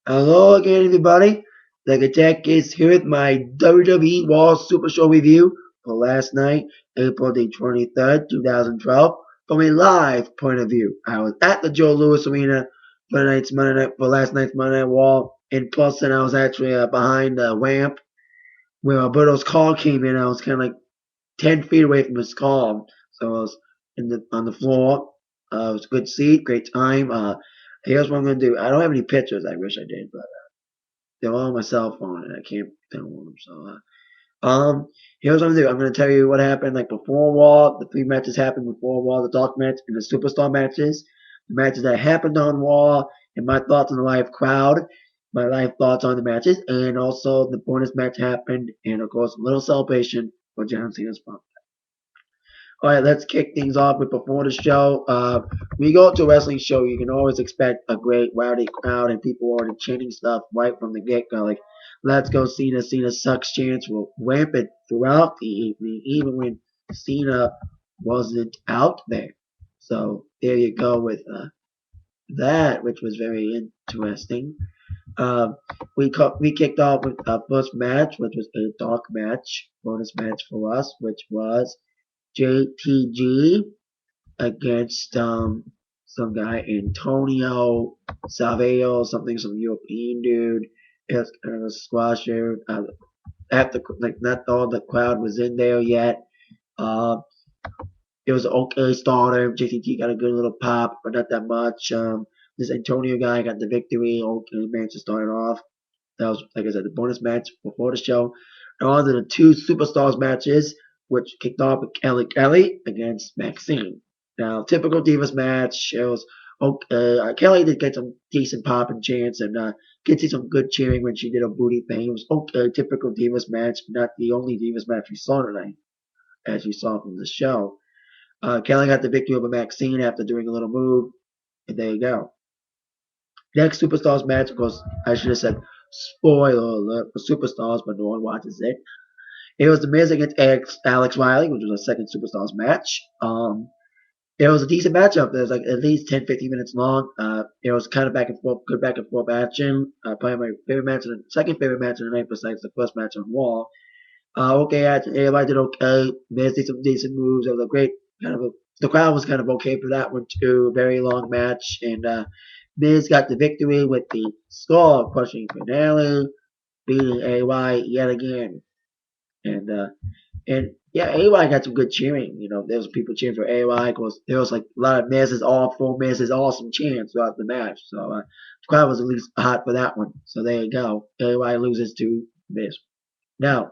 Hello again, everybody. The Attack is here with my WWE Raw Supershow review for last night, April the 23rd, 2012, from a live point of view. I was at the Joe Louis Arena for last night's Monday Night Raw in person. I was actually behind the ramp where Alberto's call came in. I was kind of like 10 feet away from his call, so I was on the floor. It was a good seat, great time. Here's what I'm gonna do. I don't have any pictures. I wish I did, but they're all on my cell phone, and I can't download them. Here's what I'm gonna do. I'm gonna tell you what happened like before Raw. The three matches happened before Raw: the Dark match and the Superstar matches. The matches that happened on Raw, and my thoughts on the live crowd, my live thoughts on the matches, and also the bonus match happened, and of course, a little celebration for John Cena's fun. All right, let's kick things off with before the show. When you go to a wrestling show, you can always expect a great rowdy crowd and people already chanting stuff right from the get go. Like, let's go Cena, Cena sucks chants were rampant throughout the evening, even when Cena wasn't out there. So there you go with that, which was very interesting. Um, we kicked off with our first match, which was a dark match, bonus match for us, which was JTG against some guy Antonio Salveo, some European dude. It was kind of a squasher. After like not all the crowd was in there yet. Uh, it was an okay starter. JTG got a good little pop, but not that much. This Antonio guy got the victory. Okay match to start it off. That was, like I said, the bonus match before the show. And on to the two superstars matches, which kicked off with Kelly against Maxine. Now, typical Divas match. It was okay. Kelly did get some decent pop and chance, and could see some good cheering when she did a booty thing. It was okay, typical Divas match, not the only Divas match we saw tonight, as you saw from the show. Kelly got the victory over Maxine after doing a little move, and there you go. Next Superstars match, of course, I should have said spoiler alert for Superstars, but no one watches it. It was The Miz against Alex Riley, which was a second Superstars match. It was a decent matchup. It was like at least 10, 15 minutes long. It was kind of back and forth, good back and forth action. Probably my favorite match, and second favorite match of the night besides the first match on Raw. Okay action. Everybody did okay. Miz did some decent moves. It was a great kind of a. The crowd was kind of okay for that one too. Very long match, and Miz got the victory with the skull crushing finale, beating AY yet again. And yeah, AY got some good cheering. You know, there was people cheering for AY because there was like a lot of Miz's awful, Miz's awesome chants throughout the match. So the crowd was at least hot for that one. So there you go. AY loses to Miz. Now,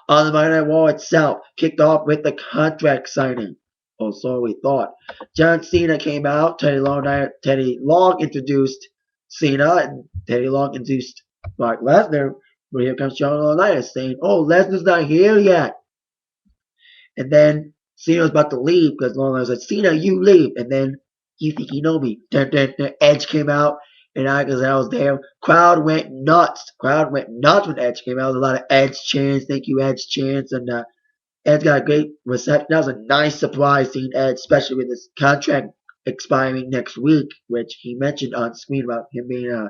on the Monday Night Raw itself, kicked off with the contract signing. Or so we thought. John Cena came out. Teddy Long introduced Cena, and Teddy Long introduced Brock Lesnar. But here comes John Laurinaitis saying, "Oh, Lesnar's not here yet." And then Cena was about to leave because Laurinaitis said, "Cena, you leave." And then you think you know me. Dun, dun, dun. Edge came out, and I was there. Crowd went nuts. Crowd went nuts when Edge came out. There was a lot of Edge chants. Thank you, Edge chants, and Edge got a great reception. That was a nice surprise seeing Edge, especially with his contract expiring next week, which he mentioned on screen about him being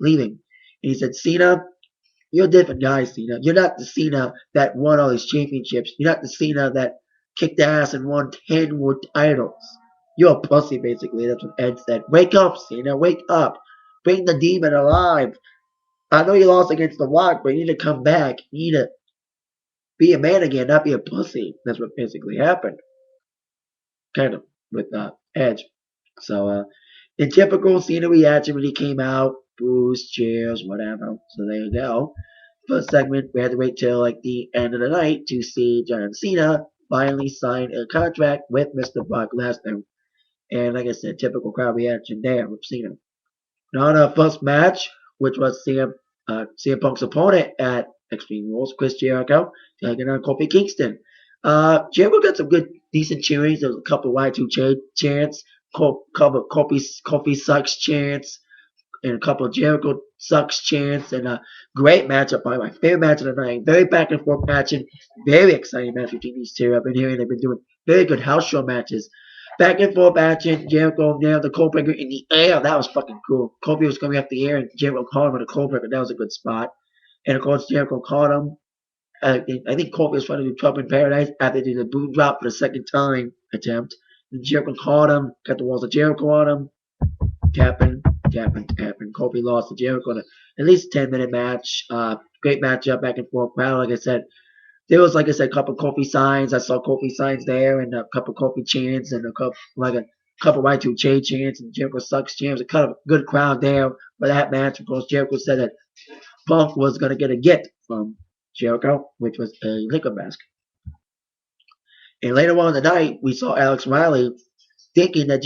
leaving. And he said, "Cena, you're a different guy, Cena. You're not the Cena that won all these championships. You're not the Cena that kicked ass and won 10 more titles. You're a pussy, basically." That's what Edge said. "Wake up, Cena. Wake up. Bring the demon alive. I know you lost against The Rock, but you need to come back. You need to be a man again, not be a pussy." That's what basically happened, kind of, with Edge. So, in typical Cena reaction when he came out, boos, cheers, whatever. So there you go. First segment, we had to wait till like the end of the night to see John Cena finally sign a contract with Mr. Brock Lesnar. And like I said, typical crowd reaction there with Cena. Now, on our first match, which was CM Punk's opponent at Extreme Rules, Chris Jericho, taking on Kofi Kingston. Jericho got some good, decent cheerings. There was a couple Y2 chants, couple Kofi sucks chants, and a couple of Jericho sucks chants, and a great matchup. Probably my favorite match of the night. Very back and forth matching. Very exciting match between these two. I've been hearing they've been doing very good house show matches. Back and forth action. Jericho nailed the coldbreaker in the air. That was fucking cool. Kobe was coming up the air and Jericho caught him with a coldbreaker. That was a good spot. And of course, Jericho caught him. I think Kobe was trying to do Trouble in Paradise after they did the boom drop for the second time attempt. And Jericho caught him, got the walls of Jericho on him, tapping, tapping, tapping. Kobe lost to Jericho in at least a 10-minute match. Great matchup, back and forth. Wow, like I said, there was, like I said, a couple Kofi signs. I saw Kofi signs there, and a couple Kofi chants, and a couple Y2J chants, and Jericho sucks chants. A kind of good crowd there for that match. Of course, Jericho said that Punk was gonna get a gift from Jericho, which was a liquor mask. And later on in the night, we saw Alex Riley thinking that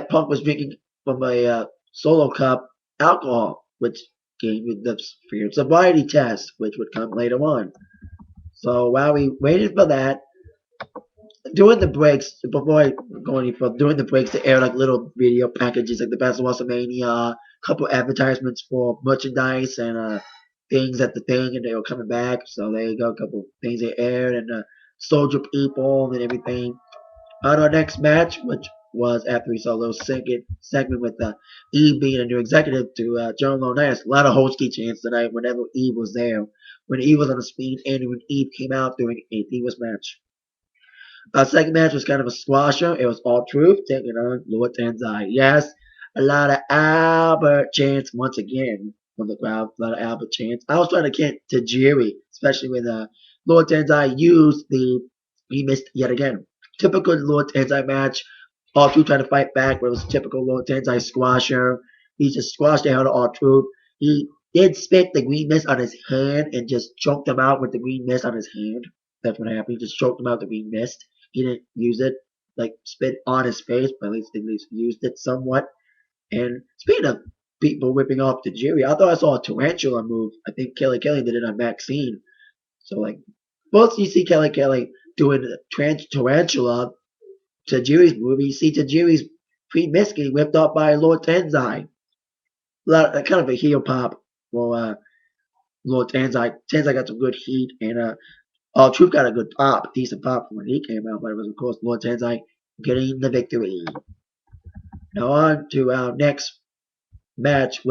Punk was drinking from a solo cup alcohol, which gave you the feared sobriety test, which would come later on. So while we waited for that, during the breaks, before going any further, during the breaks, they air like little video packages, like the Best of WrestleMania, a couple advertisements for merchandise and things at the thing, and they were coming back. So there you go, a couple things they aired, and Soldier People and everything. On our next match, which was after we saw a little segment with Eve being a new executive to John Laurinaitis. A lot of Hosky chants tonight whenever Eve was there. When Eve was on the screen and when Eve came out during a Divas match. Our second match was kind of a squasher. It was All Truth taking on Lord Tenzai. Yes, a lot of Albert chants once again from the crowd. A lot of Albert chants. I was trying to get to Jerry, especially when Lord Tenzai he missed yet again. Typical Lord Tenzai match. All Truth trying to fight back, but it was a typical Lord Tenzai squasher. He just squashed the hell out of All Truth. He did spit the green mist on his hand and just choked him out with the green mist on his hand. That's what happened. He just choked him out with the green mist. He didn't use it, like spit on his face, but at least used it somewhat. And speaking of people whipping off the Jerry, I thought I saw a tarantula move. I think Kelly did it on Maxine. So like, both you see Kelly doing the tarantula to Jerry's move, you see Tajiri's pre-miss getting whipped off by Lord Tenzai. Kind of a heel pop for Lord Tenzai. Tenzai got some good heat, and Truth got a good pop, decent pop when he came out, but it was, of course, Lord Tenzai getting the victory. Now on to our next match,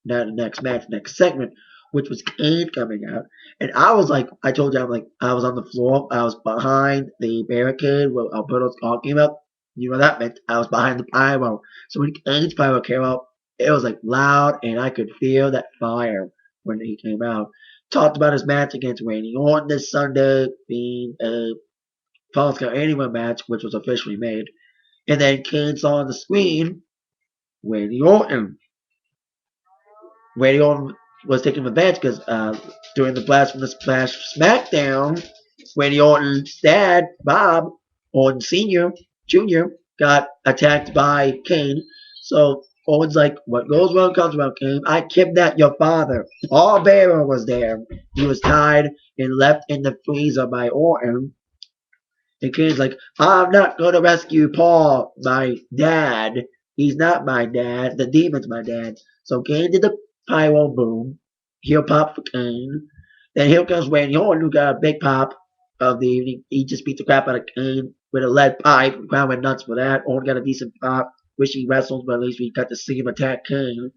next segment, which was Kane coming out. And I was like, I told you, I was on the floor. I was behind the barricade where Alberto's call came up. You know what that meant? I was behind the pyro. So when Kane's pyro came out, it was like loud, and I could feel that fire when he came out. Talked about his match against Randy Orton this Sunday being a Falls Count Anywhere match, which was officially made. And then Kane saw on the screen Randy Orton. Randy Orton was taking revenge because during the Blast from the Splash SmackDown, Randy Orton's dad, Bob Orton Sr., Jr., got attacked by Kane. So Orton's like, what goes around comes around, Kane. I kidnapped your father. Paul Bearer was there. He was tied and left in the freezer by Orton. And Kane's like, I'm not going to rescue Paul, my dad. He's not my dad. The demon's my dad. So Kane did the pyro boom. Heel pop for Kane. Then here comes Randy Orton, who got a big pop of the evening. He just beat the crap out of Kane with a lead pipe. The crowd went nuts for that. Orton got a decent pop. Wish he wrestled, but at least we got to see him attack Kane.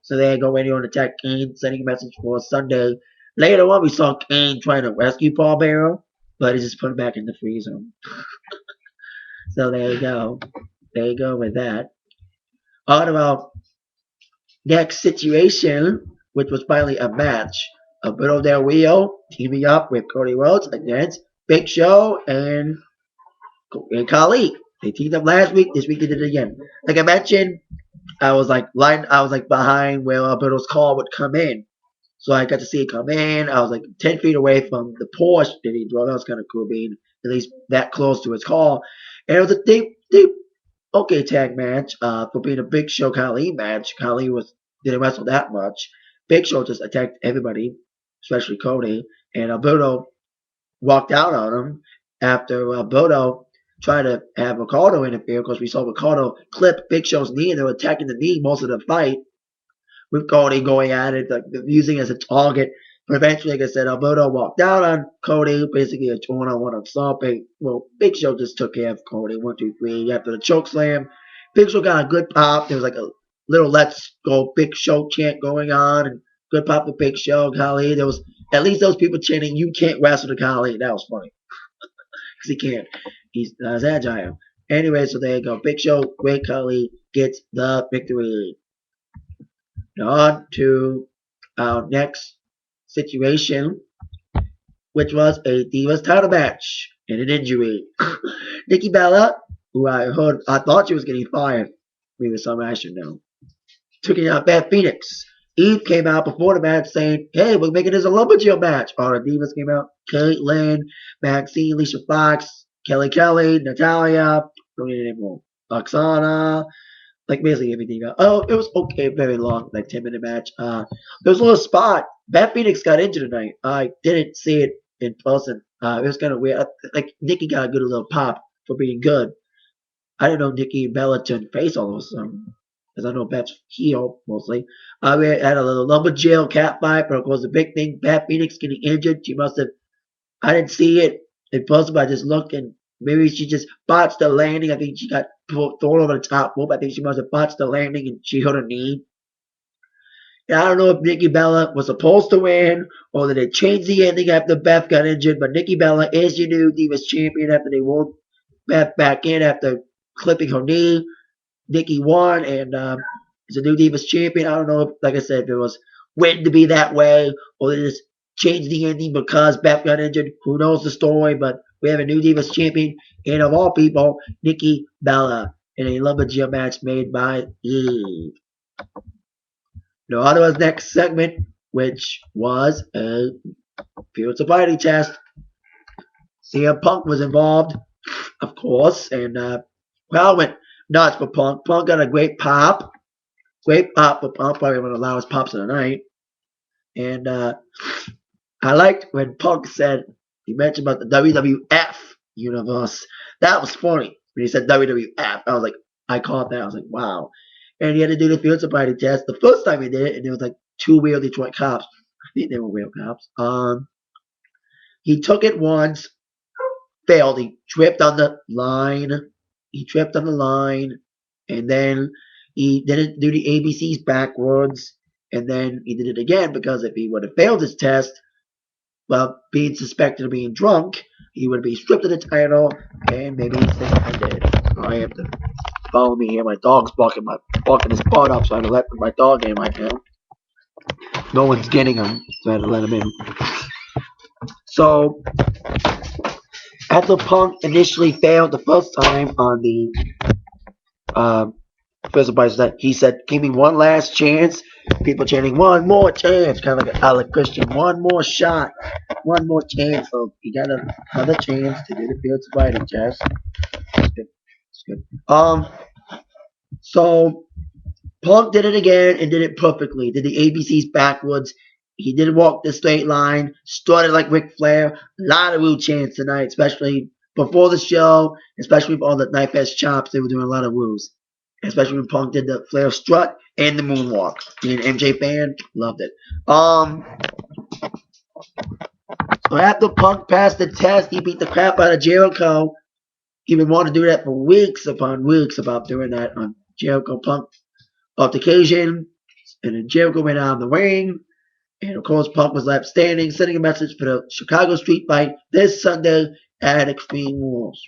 So there you go, Randy Orton attack Kane, sending a message for Sunday. Later on, we saw Kane trying to rescue Paul Bearer, but he just put him back in the freezer. So there you go. There you go with that. On to our next situation, which was finally a match. Alberto Del Rio teaming up with Cody Rhodes against Big Show and Khali. They teamed up last week. This week they did it again. Like I mentioned, I was like behind where Alberto's call would come in. So I got to see it come in. I was like 10 feet away from the Porsche that he drove. That was kind of cool being at least that close to his call. And it was a deep, okay tag match for being a Big Show Khali match. Khali didn't wrestle that much. Big Show just attacked everybody, especially Cody. And Alberto walked out on him after Alberto tried to have Ricardo interfere because we saw Ricardo clip Big Show's knee and they were attacking the knee most of the fight with Cody going at it, like using it as a target But eventually, like I said, Alberto walked out on Cody, basically a one-on-one assault. Well, Big Show just took care of Cody, 1, 2, 3. After the choke slam, Big Show got a good pop. There was like a little "Let's Go Big Show" chant going on, and good pop for Big Show. Khali, there was at least those people chanting, "You can't wrestle the Khali." That was funny because he can't. He's not as agile. Anyway, so there you go. Big Show, Great Khali gets the victory. Now on to our next situation, which was a Divas title match and an injury. Nikki Bella, who I thought she was getting fired, maybe some I should know, took it out Beth Phoenix. Eve came out before the match saying, "Hey, we're making this a lumberjill match." All the Divas came out: Caitlyn, Maxine, Alicia Fox, Kelly, Natalia, don't need any more, Oksana, like basically everything. Oh, it was okay, very long, like 10-minute match. There was a little spot. Beth Phoenix got injured tonight. I didn't see it in person. It was kind of weird. Like Nikki got a good little pop for being good. I didn't know Nikki and Bella turned face all of a sudden, because I know Beth's heel mostly. We had a little lumberjail cat fight, but of course the big thing, Beth Phoenix getting injured. She must have. I didn't see it in person, but I just looked and maybe she just botched the landing. I think she got thrown over the top rope. I think she must have botched the landing and she hurt her knee. And I don't know if Nikki Bella was supposed to win or did they change the ending after Beth got injured. But Nikki Bella is your new Divas champion after they won Beth back in after clipping her knee. Nikki won and is a new Divas champion. I don't know if, like I said, if it was written to be that way or they just changed the ending because Beth got injured. Who knows the story? But we have a new Divas champion, and of all people, Nikki Bella in a lumberjill match made by Eve. Now on to our next segment, which was a field sobriety test. CM Punk was involved, of course, and crowd went nuts for Punk. Punk got a great pop. Great pop for Punk, probably one of the loudest pops of the night. And I liked when Punk said, he mentioned about the WWF universe. That was funny. When he said WWF, I was like, I caught that. I was like, wow. And he had to do the field sobriety test. The first time he did it, and there was like 2 real Detroit cops. I think they were real cops. He took it once, failed. He tripped on the line. And then he didn't do the ABCs backwards. And then he did it again because if he would have failed his test, well, being suspected of being drunk, he would be stripped of the title and maybe suspended. I have to follow me here. My dog's barking his butt up, so I had to let my dog in right now. No one's getting him, so I had to let him in. So, after Punk initially failed the first time on the first advice that he said, "Give me one last chance." People chanting, "One more chance," kind of like Alec Christian, "One more shot, one more chance." So he got another chance to do the field sobriety test. It's good. It's good. So Punk did it again and did it perfectly. Did the ABCs backwards. He didn't walk the straight line. Started like Ric Flair. A lot of woo chants tonight, especially before the show, especially with all the Knife Edge chops. They were doing a lot of woos. Especially when Punk did the Flair strut and the moonwalk. Being an MJ fan, loved it. So after Punk passed the test, he beat the crap out of Jericho. He been wanting to do that for weeks upon weeks about doing that on Jericho. Punk off the occasion, and then Jericho went out of the ring. And of course, Punk was left standing, sending a message for the Chicago Street Fight this Sunday at Extreme Rules.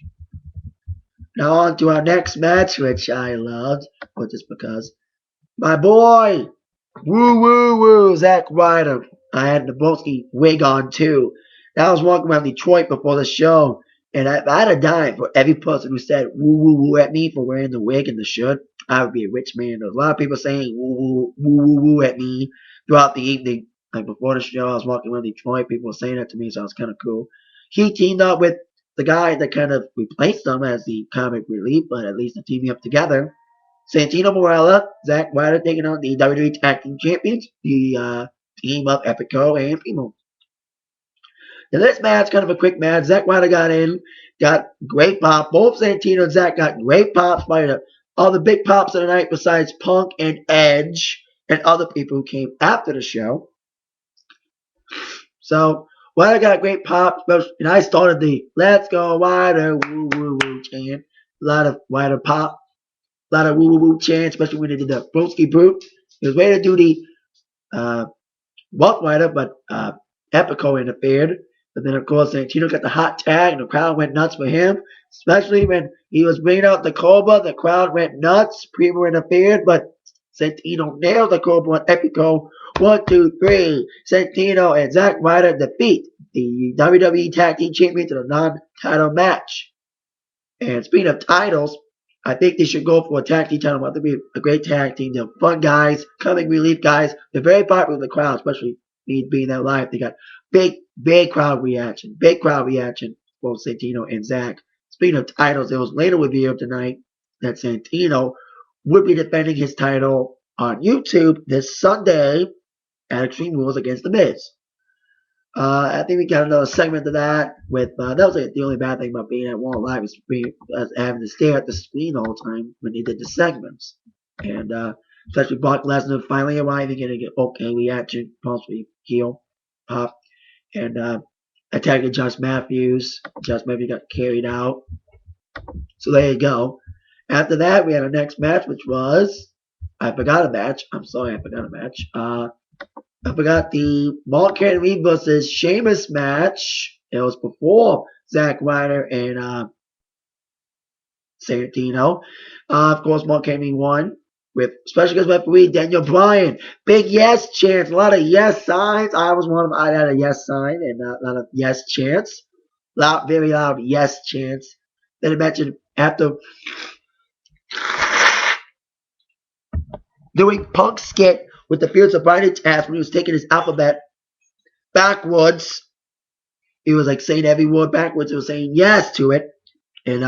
Now on to our next match, which I loved, but just because my boy, Zack Ryder. I had the Broski wig on too. I was walking around Detroit before the show, and I had a dime for every person who said woo at me for wearing the wig and the shirt. I would be a rich man. There was a lot of people saying woo at me throughout the evening. Like before the show, I was walking around Detroit. People were saying that to me, so it was kind of cool. He teamed up with the guy that kind of replaced him as the comic relief, but at least they're teaming up together. Santino Marella, Zack Ryder taking on the WWE Tag Team Champions, the team of Epico and Primo. Now this match, kind of a quick match. Zack Ryder got in, got great pop. Both Santino and Zack got great pops by all the big pops of the night besides Punk and Edge and other people who came after the show. So Wider got great pop, and I started the "Let's Go Wider" woo woo woo chant. A lot of Wider pop, a lot of woo woo woo chant, especially when they did the Broski Brute. It was way to do the uh, Walk Wider, but Epico interfered. But then, of course, Santino got the hot tag, and the crowd went nuts for him. Especially when he was bringing out the Cobra, the crowd went nuts. Primo interfered, but Santino nailed the Cobra on Epico. 1, 2, 3. Santino and Zack Ryder defeat the WWE Tag Team Champions in a non-title match. And speaking of titles, I think they should go for a tag team title. I think it'd be a great tag team. They're fun guys, coming relief guys. They're very popular with the crowd, especially me being there live. They got big crowd reaction. Big crowd reaction for Santino and Zack. Speaking of titles, it was later revealed tonight that Santino would be defending his title on YouTube this Sunday at Extreme Rules against The Miz. I think we got another segment of that with that was like the only bad thing about being at Raw Live is having to stare at the screen all the time when they did the segments, and especially Brock Lesnar finally arriving and get okay reaction, possibly heel pop, and attacking Josh Matthews. Josh Matthews got carried out, so there you go. After that, we had our next match, which was I forgot a match. I'm sorry, I forgot a match. I forgot the Mark Henry versus Sheamus match. It was before Zack Ryder and Santino. Of course, Mark Henry won with special guest referee Daniel Bryan. Big yes chants, a lot of yes signs. I was one of them. I had a yes sign and a lot of yes chants. Loud, very loud yes chants. Then I mentioned after doing Punk's skit with the Fields of Bryan task when he was taking his alphabet backwards. He was like saying every word backwards. He was saying yes to it. And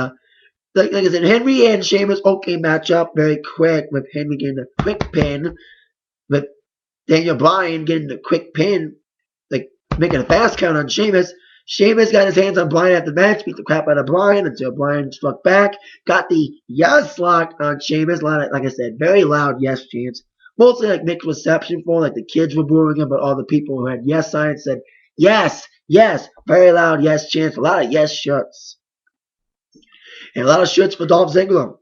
like I said, Henry and Sheamus okay match up very quick with Henry getting the quick pin, with Daniel Bryan getting the quick pin, like making a fast count on Sheamus. Sheamus got his hands on Bryan after the match, beat the crap out of Bryan until Bryan struck back. Got the yes lock on Sheamus. A lot of, like I said, very loud yes chants. Mostly like mixed reception for like the kids were booing him, but all the people who had yes signs said yes, yes, very loud yes chants. A lot of yes shirts. And a lot of shirts for Dolph Ziggler,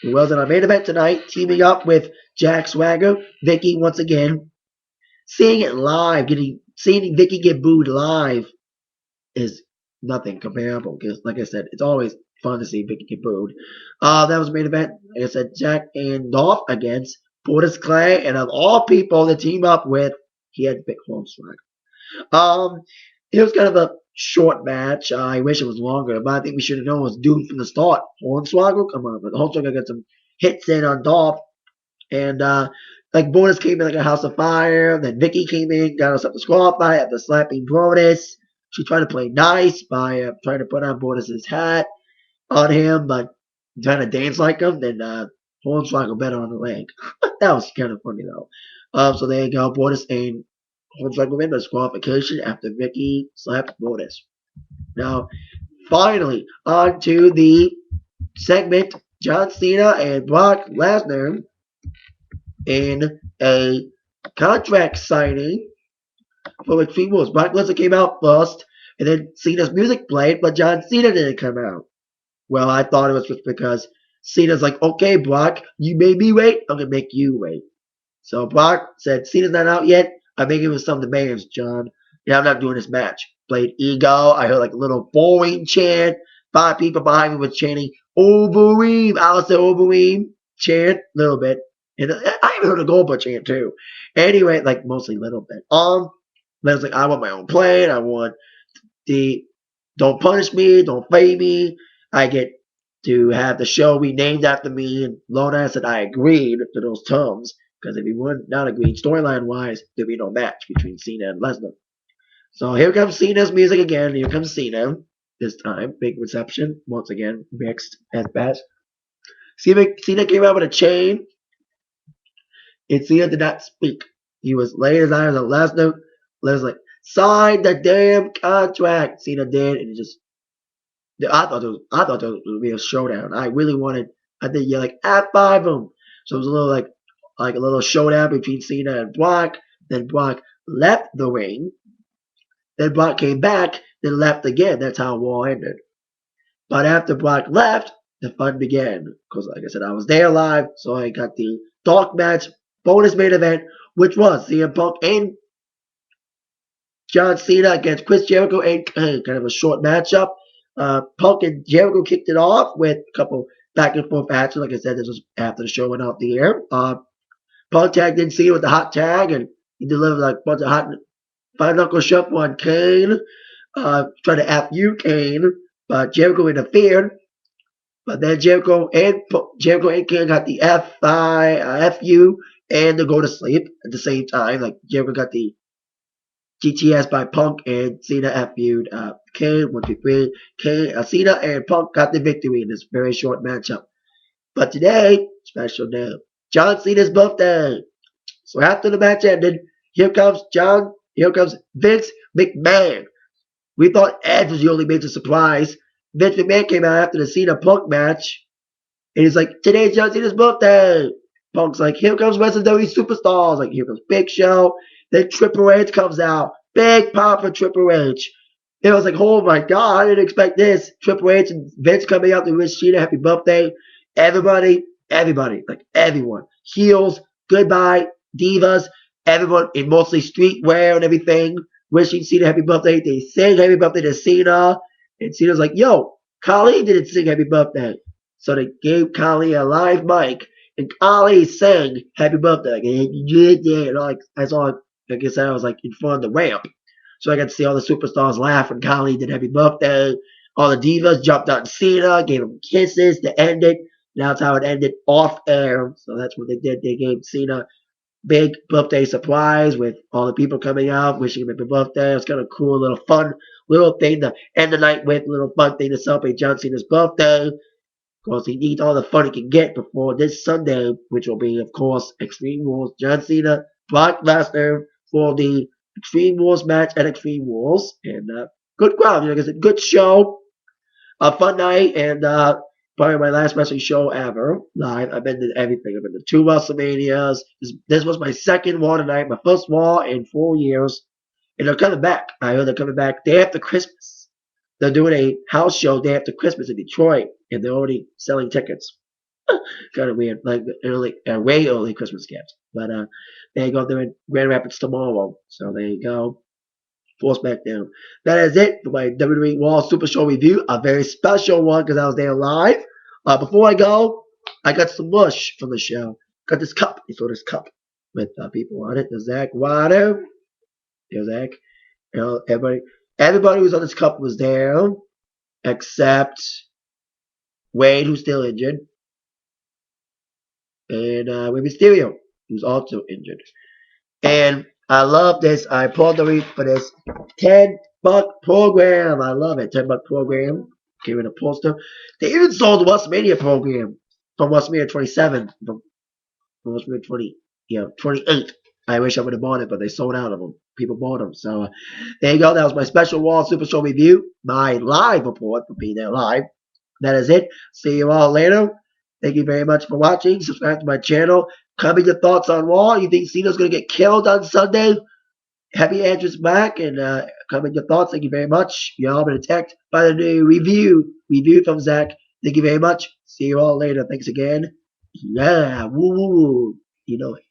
who was in our main event tonight, teaming up with Jack Swagger, Vicky once again. Seeing it live, seeing Vicky get booed live is nothing comparable because, like I said, it's always fun to see Vicky get booed. That was the main event. Like I said, Jack and Dolph against Portis Clay, and of all people to team up with, he had to pick Hornswoggle. It was kind of a short match. I wish it was longer, but I think we should have known it was doomed from the start. Hornswoggle, come on, but Hornswoggle got some hits in on Dolph, and like Bonus came in like a house of fire. Then Vicky came in, got us up to squalify after slapping Bonus. She tried to play nice by trying to put on Bonus's hat on him, but trying to dance like him. Then Hornswoggle better on the leg. That was kind of funny though. So there you go, Bonus and Hornswoggle win the disqualification after Vicky slapped Bonus. Now, finally, on to the segment: John Cena and Brock Lesnar in a contract signing for Extreme Rules. Brock Lesnar came out first, and then Cena's music played, but John Cena didn't come out. Well, I thought it was just because Cena's like, okay, Brock, you made me wait, I'm going to make you wait. So Brock said, Cena's not out yet, I'm making with some demands, John. Yeah, I'm not doing this match. Played Ego, I heard like a little boring chant. 5 people behind me were chanting, Overeem, Alistair Overeem chant, a little bit. And I even heard a Goldberg chant too. Anyway, like mostly a little bit. But I was like, I want my own plane. I want the don't punish me, don't fade me. I get to have the show renamed after me. And Lona said I agreed to those terms because if we would not agreed storyline wise, there'd be no match between Cena and Lesnar. So here comes Cena's music again. Here comes Cena. This time, big reception. Once again, mixed at best. Cena came out with a chain. And Cena did not speak. He was laying his eyes on Lesnar. Lesnar's like, sign the damn contract. Cena did, and it just. I thought there was going to be a showdown. I really wanted. I think you're like F5 him. So it was a little like a little showdown between Cena and Brock. Then Brock left the ring, Then Brock came back, then left again. That's how Raw ended. But after Brock left, the fun began. Because, like I said, I was there live, so I got the dark match bonus main event, which was CM Punk and John Cena against Chris Jericho, and kind of a short matchup. Punk and Jericho kicked it off with a couple back and forth matches. Like I said, this was after the show went off the air. Punk tagged in Cena with the hot tag, and he delivered like a bunch of hot five knuckle shuffle on Kane. Tried to F you, Kane, but Jericho interfered. But then Jericho and Kane got the FU and the go to sleep at the same time. Like Jericho got the GTS by Punk and Cena FU'd Kane 1, 2, 3. Cena and Punk got the victory in this very short matchup. But today, special day, John Cena's birthday. So after the match ended, here comes Vince McMahon. We thought Edge was the only major surprise. Vince McMahon came out after the Cena Punk match, and he's like, today's John Cena's birthday. Punk's like, here comes WWE Superstars. Like, here comes Big Show. Then Triple H comes out. Big pop for Triple H. It was like, oh my God, I didn't expect this. Triple H and Vince coming out to wish Cena happy birthday. Everybody, like everyone. Heels, goodbye, divas, everyone in mostly streetwear and everything, wishing Cena happy birthday. They sang happy birthday to Cena. And Cena's like, yo, Khali didn't sing happy birthday. So they gave Khali a live mic. And Khali sang happy birthday. And like, I saw, like I said, I was like in front of the ramp. So I got to see all the superstars laugh when Khali did happy birthday. All the divas jumped on Cena, gave him kisses to end it. That's how it ended off air. So that's what they did. They gave Cena big birthday surprise with all the people coming out, wishing him happy birthday. It was kind of cool, little fun, little thing to end the night with, little fun thing to celebrate John Cena's birthday. Of course, he needs all the fun he can get before this Sunday, which will be, of course, Extreme Rules. John Cena, Brock Lesnar for the Extreme Rules match at Extreme Rules. And good crowd, like I said, good show. A fun night, and probably my last wrestling show ever live. I've been to everything. I've been to 2 WrestleManias. This was my second Raw tonight, my first Raw in 4 years. And they're coming back. I heard they're coming back day after Christmas. They're doing a house show day after Christmas in Detroit, and they're already selling tickets. Kind of weird, like way early Christmas gift. But there you go. They're in Grand Rapids tomorrow, so there you go. Force back down. That is it for my WWE Raw Super Show review. A very special one because I was there live. Before I go, I got some mush from the show. Got this cup. You saw this cup with people on it. There's Zach Water. There's Zach. You know, everybody who's on this cup was there except Wade, who's still injured, and Rey Mysterio, who's also injured. And I love this. I pulled the read for this $10 program. I love it. $10 program. Came in a poster. They even sold the WrestleMania program from WrestleMania 27. From WrestleMania 28. I wish I would have bought it, but they sold out of them. People bought them. So there you go. That was my special Raw Super Show review. My live report for being there live. That is it. See you all later. Thank you very much for watching. Subscribe to my channel. Comment your thoughts on Raw. You think Cena's going to get killed on Sunday? Happy Andrew's back. And comment your thoughts. Thank you very much. You all been attacked by the new review. Review from Zach. Thank you very much. See you all later. Thanks again. Yeah. Woo woo. You know it.